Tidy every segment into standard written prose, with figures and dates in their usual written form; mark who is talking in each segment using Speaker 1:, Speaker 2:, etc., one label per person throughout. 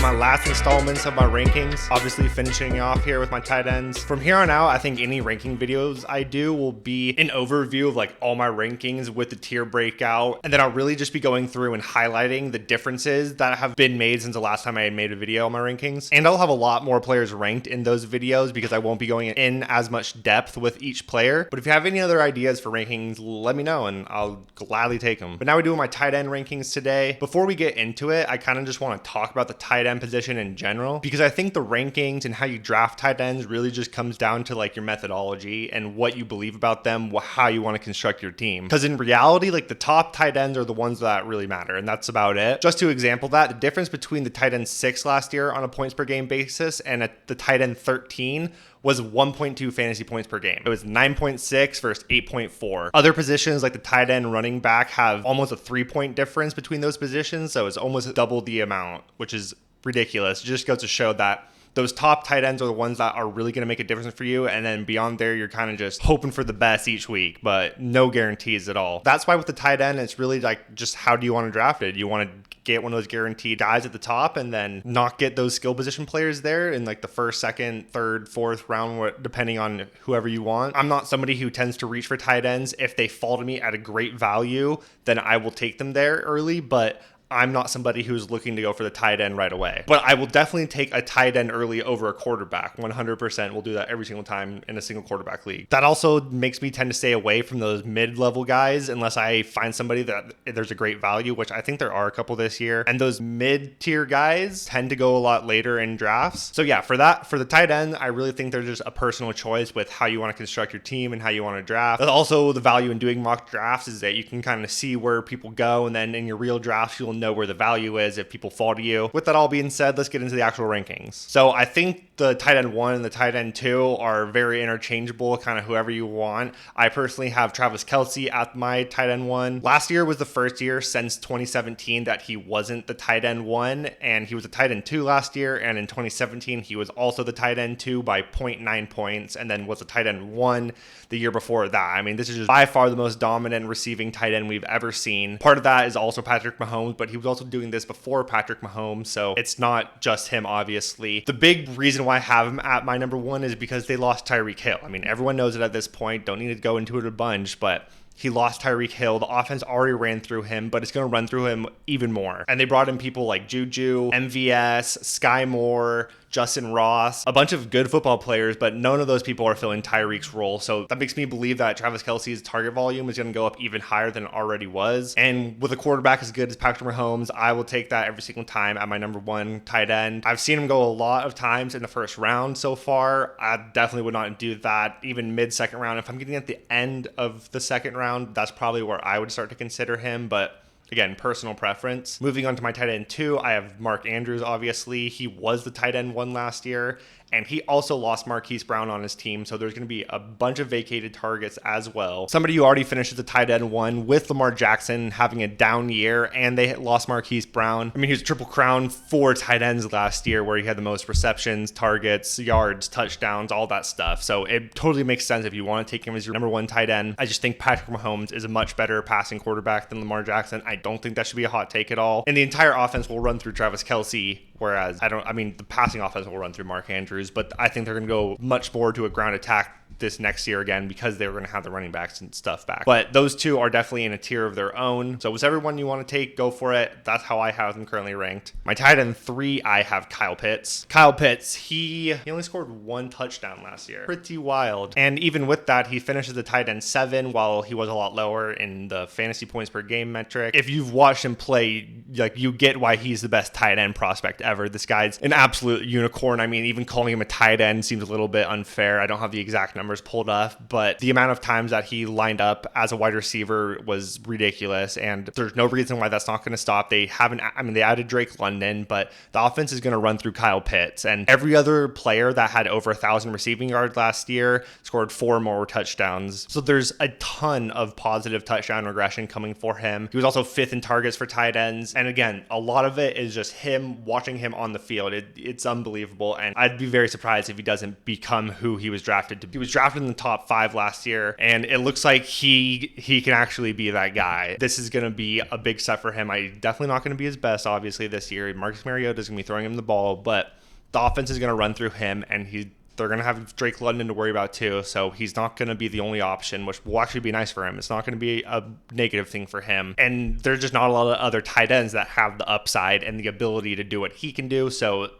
Speaker 1: my last installments of my rankings. Obviously finishing off here with my tight ends. From here on out, I think any ranking videos I do will be an overview of like all my rankings with the tier breakout. And then I'll really just be going through and highlighting the differences that have been made since the last time I made a video on my rankings. And I'll have a lot more players ranked in those videos because I won't be going in as much depth with each player. But if you have any other ideas for rankings, let me know and I'll gladly take them. But now we're doing my tight end rankings today. Before we get into it, I kind of just want to talk about the tight end position in general, because I think the rankings and how you draft tight ends really just comes down to like your methodology and what you believe about them, how you want to construct your team. Because in reality, like the top tight ends are the ones that really matter, and that's about it. Just to example that, the difference between the tight end 6 last year on a points per game basis and at the tight end 13 was 1.2 fantasy points per game. It was 9.6 versus 8.4. Other positions like the tight end, running back have almost a 3-point difference between those positions, so it's almost double the amount, which is ridiculous. It just goes to show that those top tight ends are the ones that are really going to make a difference for you. And then beyond there, you're kind of just hoping for the best each week, but no guarantees at all. That's why with the tight end, it's really like just how do you want to draft it? You want to get one of those guaranteed guys at the top and then not get those skill position players there in like the first, second, third, fourth round, depending on whoever you want. I'm not somebody who tends to reach for tight ends. If they fall to me at a great value, then I will take them there early, but I'm not somebody who's looking to go for the tight end right away. But I will definitely take a tight end early over a quarterback. 100% will do that every single time in a single quarterback league. That also makes me tend to stay away from those mid-level guys unless I find somebody that there's a great value, which I think there are a couple this year. And those mid-tier guys tend to go a lot later in drafts. So yeah, for the tight end, I really think there's just a personal choice with how you want to construct your team and how you want to draft. But also the value in doing mock drafts is that you can kind of see where people go, and then in your real drafts, you'll know where the value is if people fall to you. With that all being said, let's get into the actual rankings. So I think the tight end 1 and the tight end 2 are very interchangeable, kind of whoever you want. I personally have Travis Kelce at my tight end 1. Last year was the first year since 2017 that he wasn't the tight end 1, and he was a tight end 2 last year, and in 2017 he was also the tight end 2 by 0.9 points, and then was a tight end 1 the year before that. I mean, this is just by far the most dominant receiving tight end we've ever seen. Part of that is also Patrick Mahomes, but he was also doing this before Patrick Mahomes, so it's not just him, obviously. The big reason why I have him at my number 1 is because they lost Tyreek Hill. I mean, everyone knows it at this point. Don't need to go into it a bunch, but he lost Tyreek Hill. The offense already ran through him, but it's going to run through him even more. And they brought in people like Juju, MVS, Sky Moore, Justin Ross, a bunch of good football players, but none of those people are filling Tyreek's role. So that makes me believe that Travis Kelce's target volume is going to go up even higher than it already was. And with a quarterback as good as Patrick Mahomes, I will take that every single time at my number 1 tight end. I've seen him go a lot of times in the first round so far. I definitely would not do that even mid-second round. If I'm getting at the end of the second round, that's probably where I would start to consider him, but again, personal preference. Moving on to my tight end 2, I have Mark Andrews, obviously. He was the tight end 1 last year, and he also lost Marquise Brown on his team, so there's going to be a bunch of vacated targets as well. Somebody who already finished as the tight end 1 with Lamar Jackson having a down year, and they lost Marquise Brown. I mean, he was triple crown for tight ends last year, where he had the most receptions, targets, yards, touchdowns, all that stuff. So it totally makes sense if you want to take him as your number 1 tight end. I just think Patrick Mahomes is a much better passing quarterback than Lamar Jackson. I don't think that should be a hot take at all. And the entire offense will run through Travis Kelce, whereas the passing offense will run through Mark Andrews, but I think they're going to go much more to a ground attack this next year again because they were going to have the running backs and stuff back. But those two are definitely in a tier of their own. So whichever one you want to take, go for it. That's how I have them currently ranked. My tight end 3, I have Kyle Pitts. Kyle Pitts, he only scored 1 touchdown last year. Pretty wild. And even with that, he finishes the tight end 7 while he was a lot lower in the fantasy points per game metric. If you've watched him play, like, you get why he's the best tight end prospect ever. This guy's an absolute unicorn. I mean, even calling him a tight end seems a little bit unfair. I don't have the exact numbers pulled up, but the amount of times that he lined up as a wide receiver was ridiculous, and there's no reason why that's not going to stop. They added Drake London, but the offense is going to run through Kyle Pitts, and every other player that had over 1,000 receiving yards last year scored 4 more touchdowns. So there's a ton of positive touchdown regression coming for him. He was also 5th in targets for tight ends, and again, a lot of it is just him watching him on the field. It's unbelievable, and I'd be very surprised if he doesn't become who he was drafted to be. He was drafted in the top 5 last year, and it looks like he can actually be that guy. This is going to be a big step for him. I definitely not going to be his best, obviously, this year. Marcus Mariota is going to be throwing him the ball, but the offense is going to run through him, and they're going to have Drake London to worry about too, so he's not going to be the only option, which will actually be nice for him. It's not going to be a negative thing for him. And there's just not a lot of other tight ends that have the upside and the ability to do what he can do, so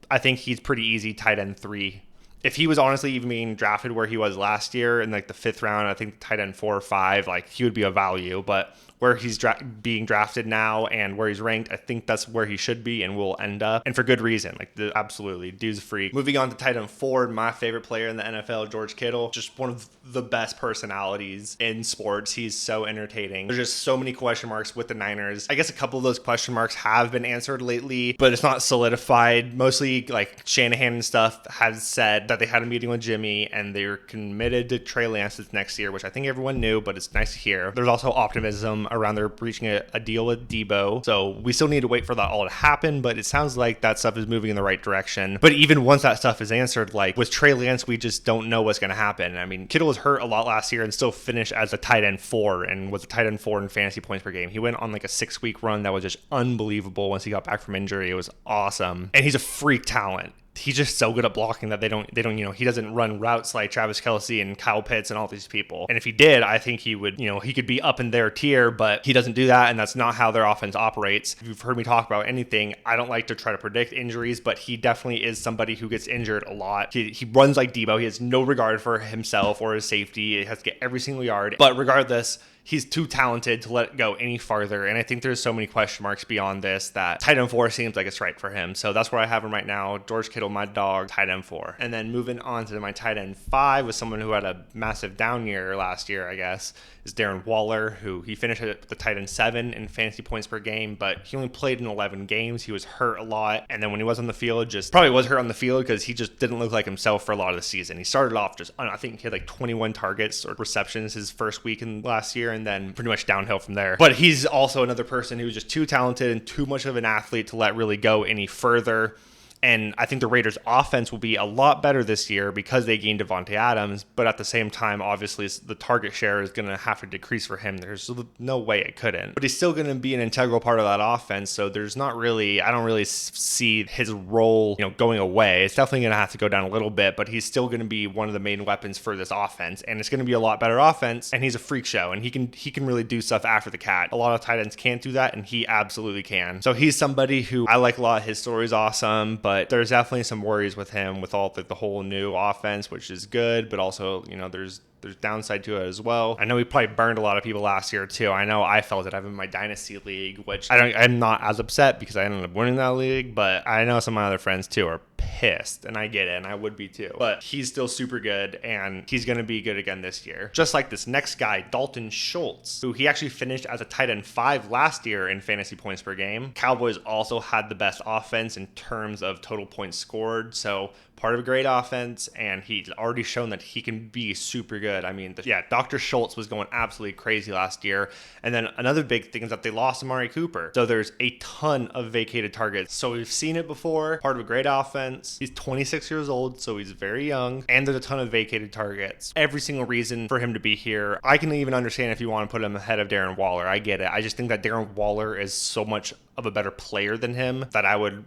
Speaker 1: I think he's pretty easy tight end 3. If he was honestly even being drafted where he was last year in like the 5th round, I think tight end 4 or 5, like he would be a value, but where he's being drafted now and where he's ranked, I think that's where he should be and will end up. And for good reason. Absolutely. Dude's a freak. Moving on to tight end 4, my favorite player in the NFL, George Kittle. Just one of the best personalities in sports. He's so entertaining. There's just so many question marks with the Niners. I guess a couple of those question marks have been answered lately, but it's not solidified. Mostly like Shanahan and stuff has said that they had a meeting with Jimmy and they're committed to Trey Lance this next year, which I think everyone knew, but it's nice to hear. There's also optimism around they're reaching a deal with Debo. So we still need to wait for that all to happen, but it sounds like that stuff is moving in the right direction. But even once that stuff is answered, like with Trey Lance, we just don't know what's going to happen. I mean, Kittle was hurt a lot last year and still finished as a tight end 4 and was a tight end 4 in fantasy points per game. He went on like a 6-week run that was just unbelievable once he got back from injury. It was awesome. And he's a freak talent. He's just so good at blocking that they don't, he doesn't run routes like Travis Kelce and Kyle Pitts and all these people. And if he did, I think he would, he could be up in their tier, but he doesn't do that. And that's not how their offense operates. If you've heard me talk about anything, I don't like to try to predict injuries, but he definitely is somebody who gets injured a lot. He runs like Debo. He has no regard for himself or his safety. He has to get every single yard. But regardless, he's too talented to let it go any farther. And I think there's so many question marks beyond this that tight end 4 seems like it's right for him. So that's where I have him right now. George Kittle, my dog, tight end 4. And then moving on to my tight end 5 with someone who had a massive down year last year, I guess, is Darren Waller, who he finished at the tight end 7 in fantasy points per game, but he only played in 11 games. He was hurt a lot. And then when he was on the field, probably was hurt on the field because he just didn't look like himself for a lot of the season. He started off I think he had like 21 targets or receptions his first week in last year, and then pretty much downhill from there. But he's also another person who's just too talented and too much of an athlete to let really go any further. And I think the Raiders' offense will be a lot better this year because they gained Devontae Adams. But at the same time, obviously, the target share is going to have to decrease for him. There's no way it couldn't. But he's still going to be an integral part of that offense. So there's not really, I don't really see his role, going away. It's definitely going to have to go down a little bit, but he's still going to be one of the main weapons for this offense. And it's going to be a lot better offense. And he's a freak show. And he can really do stuff after the cat. A lot of tight ends can't do that, and he absolutely can. So he's somebody who I like a lot. His story is awesome, but there's definitely some worries with him with all the whole new offense, which is good, but also, there's downside to it as well. I know we probably burned a lot of people last year too. I know I felt it. I'm in my dynasty league, which I'm not as upset because I ended up winning that league, but I know some of my other friends too are pissed, and I get it, and I would be too. But he's still super good, and he's going to be good again this year. Just like this next guy, Dalton Schultz, who he actually finished as a tight end 5 last year in fantasy points per game. Cowboys also had the best offense in terms of total points scored, so part of a great offense, and he's already shown that he can be super good. I mean, Dr. Schultz was going absolutely crazy last year. And then another big thing is that they lost Amari Cooper. So there's a ton of vacated targets. So we've seen it before, part of a great offense. He's 26 years old, so he's very young, and there's a ton of vacated targets. Every single reason for him to be here. I can even understand if you want to put him ahead of Darren Waller. I get it. I just think that Darren Waller is so much of a better player than him that I would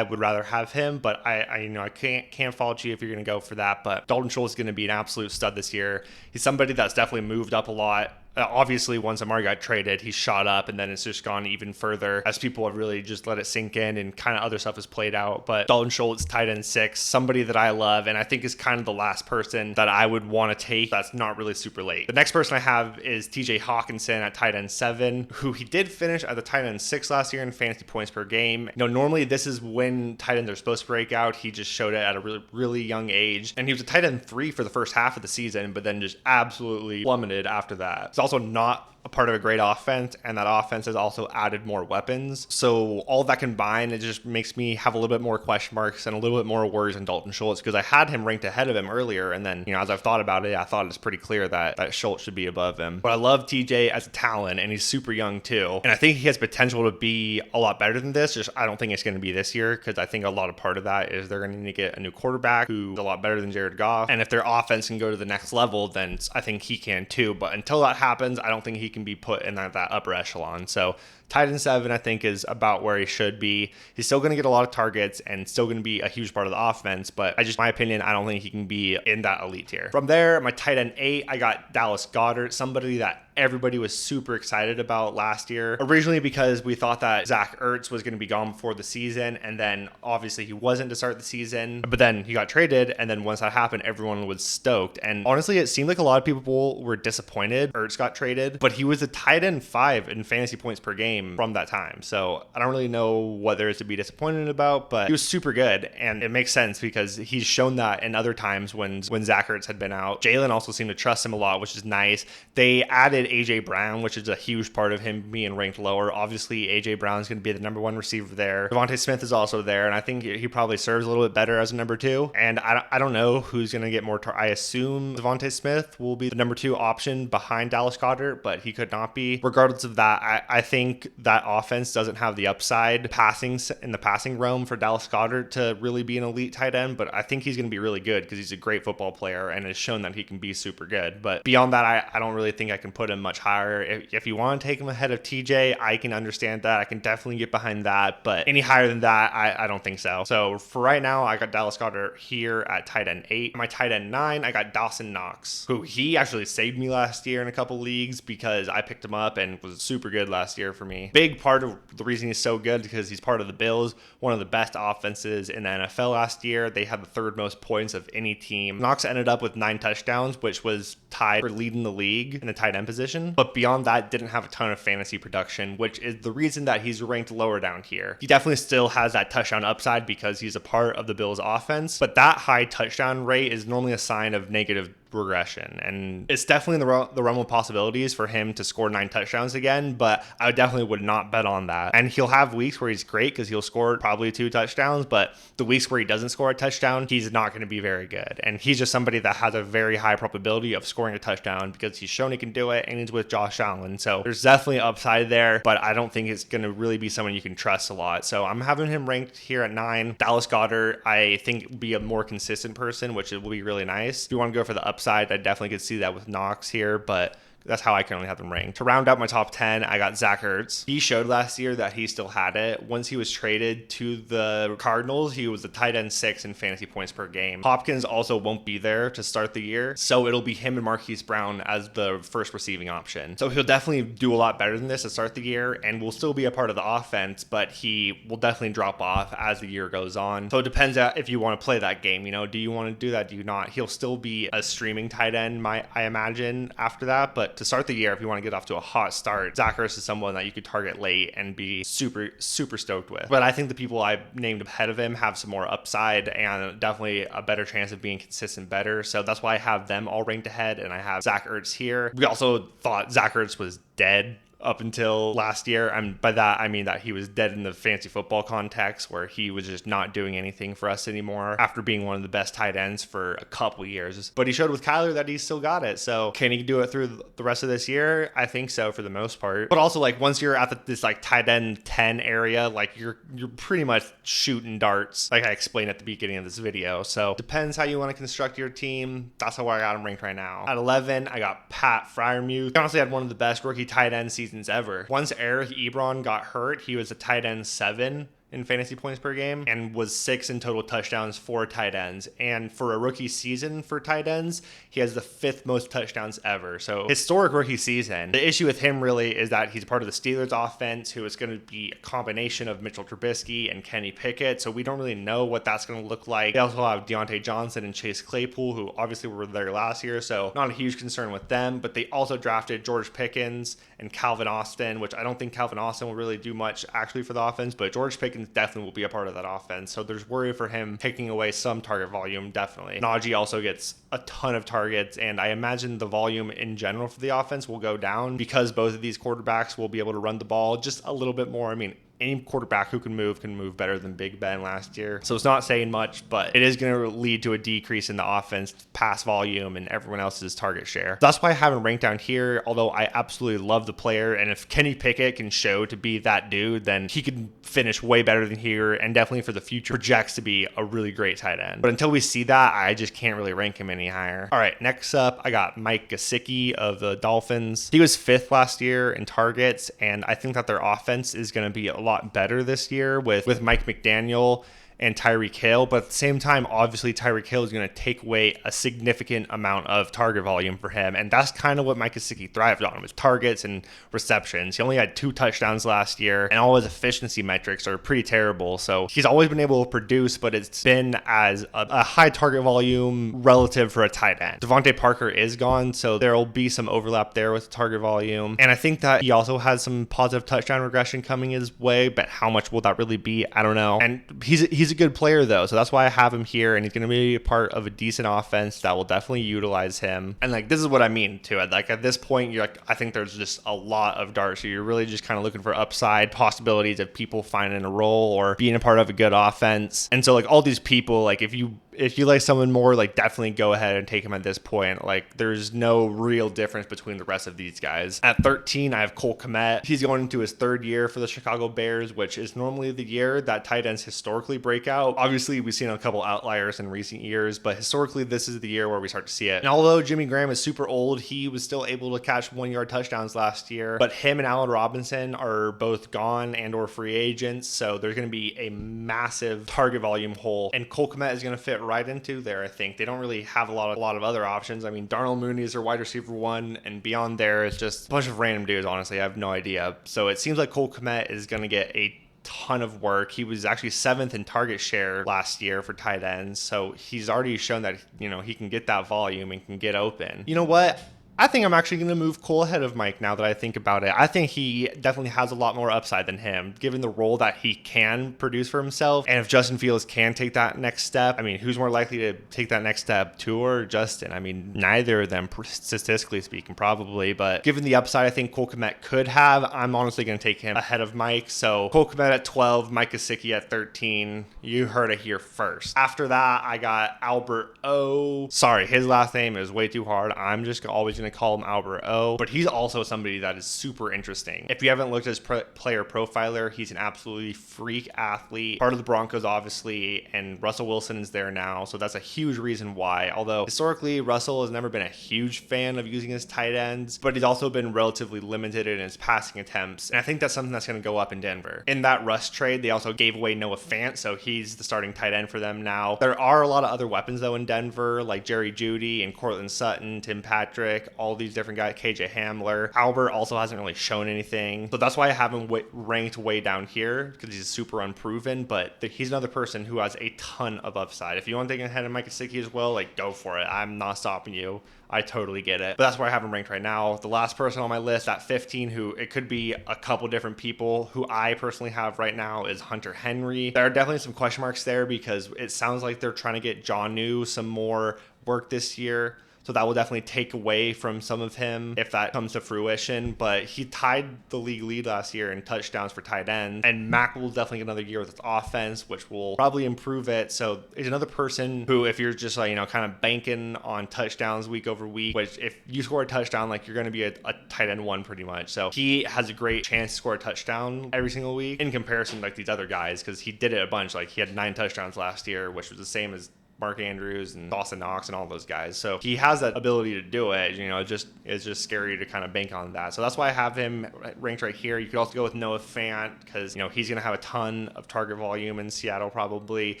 Speaker 1: rather have him, but I can't fault you if you're going to go for that. But Dalton Schultz is going to be an absolute stud this year. He's somebody that's definitely moved up a lot. Obviously, once Amari got traded, he shot up, and then it's just gone even further as people have really just let it sink in, and kind of other stuff has played out. But Dalton Schultz, tight end 6, somebody that I love, and I think is kind of the last person that I would want to take that's not really super late. The next person I have is TJ Hockenson at tight end 7, who he did finish at the tight end 6 last year in fantasy points per game. Normally this is when tight ends are supposed to break out. He just showed it at a really, really young age, and he was a tight end 3 for the first half of the season, but then just absolutely plummeted after that. It's also not a part of a great offense, and that offense has also added more weapons. So all that combined, it just makes me have a little bit more question marks and a little bit more worries on Dalton Schultz, because I had him ranked ahead of him earlier, and then, as I've thought about it, I thought it's pretty clear that Schultz should be above him. But I love TJ as a talent, and he's super young too, and I think he has potential to be a lot better than this. Just I don't think it's going to be this year, because I think a lot of part of that is they're going to need to get a new quarterback who's a lot better than Jared Goff, and if their offense can go to the next level, then I think he can too. But until that happens, I don't think he can be put in that upper echelon. So tight end 7, I think, is about where he should be. He's still going to get a lot of targets and still going to be a huge part of the offense, but my opinion, I don't think he can be in that elite tier. From there, my tight end 8, I got Dallas Goedert, somebody that everybody was super excited about last year. Originally because we thought that Zach Ertz was going to be gone before the season, and then obviously he wasn't to start the season, but then he got traded, and then once that happened, everyone was stoked. And honestly, it seemed like a lot of people were disappointed Ertz got traded, but he was a tight end 5 in fantasy points per game from that time. So I don't really know what there is to be disappointed about, but he was super good, and it makes sense because he's shown that in other times when Zach Ertz had been out. Jalen also seemed to trust him a lot, which is nice. They added AJ Brown, which is a huge part of him being ranked lower. Obviously, AJ Brown is going to be the number 1 receiver there. Devontae Smith is also there, and I think he probably serves a little bit better as a number 2. And I don't know who's going to get more. I assume Devontae Smith will be the number 2 option behind Dallas Goedert, but he could not be. Regardless of that, I think that offense doesn't have the upside in the passing realm for Dallas Goedert to really be an elite tight end, but I think he's going to be really good because he's a great football player and has shown that he can be super good. But beyond that, I don't really think I can put him much higher. If you want to take him ahead of TJ, I can understand that. I can definitely get behind that, but any higher than that, I don't think so. So for right now, I got Dallas Goedert here at tight end 8. My tight end 9, I got Dawson Knox, who he actually saved me last year in a couple leagues because I picked him up and was super good last year for me. Big part of the reason he's so good because he's part of the Bills, one of the best offenses in the NFL last year. They had the 3rd most points of any team. Knox ended up with 9 touchdowns, which was tied for leading the league in the tight end position. But beyond that, didn't have a ton of fantasy production, which is the reason that he's ranked lower down here. He definitely still has that touchdown upside because he's a part of the Bills offense, but that high touchdown rate is normally a sign of negative regression, and it's definitely in the realm of possibilities for him to score 9 touchdowns again, but I definitely would not bet on that. And he'll have weeks where he's great because he'll score probably 2 touchdowns, but the weeks where he doesn't score a touchdown, he's not going to be very good. And he's just somebody that has a very high probability of scoring a touchdown because he's shown he can do it, and he's with Josh Allen, so there's definitely upside there, but I don't think it's going to really be someone you can trust a lot. So I'm having him ranked here at 9. Dallas Goedert, I think, will be a more consistent person, which will be really nice. If you want to go for the upside, I definitely could see that with Knox here, but that's how I currently have them ranked. To round out my top 10, I got Zach Ertz. He showed last year that he still had it. Once he was traded to the Cardinals, he was the tight end 6 in fantasy points per game. Hopkins also won't be there to start the year, so it'll be him and Marquise Brown as the first receiving option. So he'll definitely do a lot better than this to start the year and will still be a part of the offense, but he will definitely drop off as the year goes on. So it depends if you want to play that game. Do you want to do that? Do you not? He'll still be a streaming tight end, I imagine, after that, but to start the year, if you want to get off to a hot start, Zach Ertz is someone that you could target late and be super stoked with. But I think the people I named ahead of him have some more upside and definitely a better chance of being consistent better. So that's why I have them all ranked ahead, and I have Zach Ertz here. We also thought Zach Ertz was dead up until last year. And by that, I mean that he was dead in the fantasy football context, where he was just not doing anything for us anymore after being one of the best tight ends for a couple years. But he showed with Kyler that he still got it. So can he do it through the rest of this year? I think so for the most part. But also, once you're at this tight end 10 area, you're pretty much shooting darts, like I explained at the beginning of this video. So depends how you want to construct your team. That's how I got him ranked right now. At 11, I got Pat Freiermuth. He honestly had one of the best rookie tight end seasons ever. Once Eric Ebron got hurt, he was a tight end 7 in fantasy points per game and was 6 in total touchdowns for tight ends. And for a rookie season for tight ends, he has the 5th most touchdowns ever. So historic rookie season. The issue with him really is that he's part of the Steelers offense, who is going to be a combination of Mitchell Trubisky and Kenny Pickett. So we don't really know what that's going to look like. They also have Deontay Johnson and Chase Claypool, who obviously were there last year. So not a huge concern with them, but they also drafted George Pickens and Calvin Austin, which I don't think Calvin Austin will really do much actually for the offense, but George Pickens Pickens definitely will be a part of that offense. So there's worry for him taking away some target volume, definitely. Najee also gets a ton of targets, and I imagine the volume in general for the offense will go down because both of these quarterbacks will be able to run the ball just a little bit more. I mean, any quarterback who can move better than Big Ben last year. So it's not saying much, but it is going to lead to a decrease in the offense, pass volume, and everyone else's target share. That's why I have him ranked down here, although I absolutely love the player. And if Kenny Pickett can show to be that dude, then he could finish way better than here, and definitely for the future projects to be a really great tight end. But until we see that, I just can't really rank him any higher. All right, next up, I got Mike Gesicki of the Dolphins. He was 5th last year in targets, and I think that their offense is going to be a lot better this year with Mike McDaniel and Tyreek Hill, but at the same time, obviously Tyreek Hill is going to take away a significant amount of target volume for him, and that's kind of what Mike Gesicki thrived on, was targets and receptions. He only had 2 touchdowns last year, and all his efficiency metrics are pretty terrible, so he's always been able to produce, but it's been as a high target volume relative for a tight end. Devontae Parker is gone, so there will be some overlap there with target volume, and I think that he also has some positive touchdown regression coming his way, but how much will that really be? I don't know. And he's a good player though, so that's why I have him here, and he's going to be a part of a decent offense that will definitely utilize him. And like, this is what I mean too. Like at this point, you're like, I think there's just a lot of darts, so you're really just kind of looking for upside possibilities of people finding a role or being a part of a good offense. And so like all these people, like if you like someone more, like definitely go ahead and take him at this point. Like there's no real difference between the rest of these guys. At 13, I have Cole Kmet. He's going into his 3rd year for the Chicago Bears, which is normally the year that tight ends historically break out. Obviously, we've seen a couple outliers in recent years, but historically, this is the year where we start to see it. And although Jimmy Graham is super old, he was still able to catch 1-yard touchdowns last year. But him and Allen Robinson are both gone and or free agents, so there's going to be a massive target volume hole, and Cole Kmet is going to fit right into there. I think they don't really have a lot of other options. I mean, Darnell Mooney is their wide receiver 1, and beyond there is just a bunch of random dudes. Honestly, I have no idea. So it seems like Cole Kmet is going to get a ton of work. He was actually 7th in target share last year for tight ends, so he's already shown that he can get that volume and can get open. You know what? I think I'm actually going to move Cole ahead of Mike now that I think about it. I think he definitely has a lot more upside than him, given the role that he can produce for himself. And if Justin Fields can take that next step, I mean, who's more likely to take that next step, Tua or Justin? I mean, neither of them, statistically speaking, probably. But given the upside I think Cole Kmet could have, I'm honestly going to take him ahead of Mike. So Cole Kmet at 12, Mike Gesicki at 13. You heard it here first. After that, I got Albert O. Sorry, his last name is way too hard. I'm just always going to call him Albert O, but he's also somebody that is super interesting. If you haven't looked at his player profiler, he's an absolutely freak athlete, part of the Broncos obviously, and Russell Wilson is there now, so that's a huge reason why. Although historically Russell has never been a huge fan of using his tight ends, but he's also been relatively limited in his passing attempts, and I think that's something that's going to go up in Denver. In that Russ trade, they also gave away Noah Fant, so he's the starting tight end for them now. There are a lot of other weapons though in Denver, like Jerry Jeudy and Cortland Sutton, Tim Patrick, all these different guys, KJ Hamler. Albert also hasn't really shown anything, so that's why I have him ranked way down here, because he's super unproven, but he's another person who has a ton of upside. If you want to take ahead of Mike Gesicki as well, like go for it. I'm not stopping you. I totally get it. But that's where I have him ranked right now. The last person on my list at 15, who it could be a couple different people, who I personally have right now, is Hunter Henry. There are definitely some question marks there because it sounds like they're trying to get Jonnu some more work this year. So that will definitely take away from some of him if that comes to fruition. But he tied the league lead last year in touchdowns for tight ends. And Mac will definitely get another year with his offense, which will probably improve it. So he's another person who, if you're just like, kind of banking on touchdowns week over week, which if you score a touchdown, like you're going to be a tight end 1 pretty much. So he has a great chance to score a touchdown every single week in comparison to like these other guys, because he did it a bunch. Like he had 9 touchdowns last year, which was the same as Mark Andrews and Dawson Knox and all those guys. So he has that ability to do it. It's just scary to kind of bank on that. So that's why I have him ranked right here. You could also go with Noah Fant because, he's going to have a ton of target volume in Seattle probably. You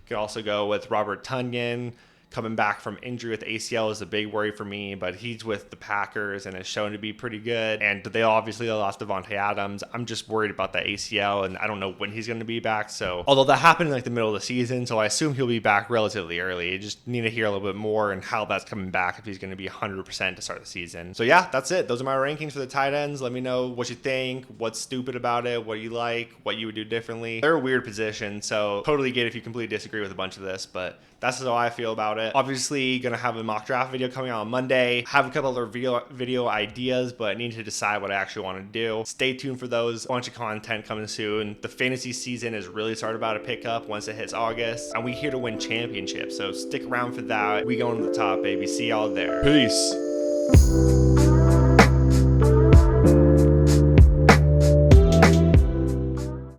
Speaker 1: could also go with Robert Tonyan. coming back from injury with ACL is a big worry for me, but he's with the Packers and has shown to be pretty good. And they obviously lost Devontae Adams. I'm just worried about that ACL, and I don't know when he's going to be back. So, although that happened in like the middle of the season, so I assume he'll be back relatively early. I just need to hear a little bit more and how that's coming back, if he's going to be 100% to start the season. So yeah, that's it. Those are my rankings for the tight ends. Let me know what you think, what's stupid about it, what you like, what you would do differently. They're a weird position, so totally get if you completely disagree with a bunch of this, but that's how I feel about it. Obviously, gonna have a mock draft video coming out on Monday. Have a couple other video ideas, but need to decide what I actually want to do. Stay tuned for those. Bunch of content coming soon. The fantasy season is really started about to pick up once it hits August, and we're here to win championships, so stick around for that. We going to the top, baby. See y'all there. Peace.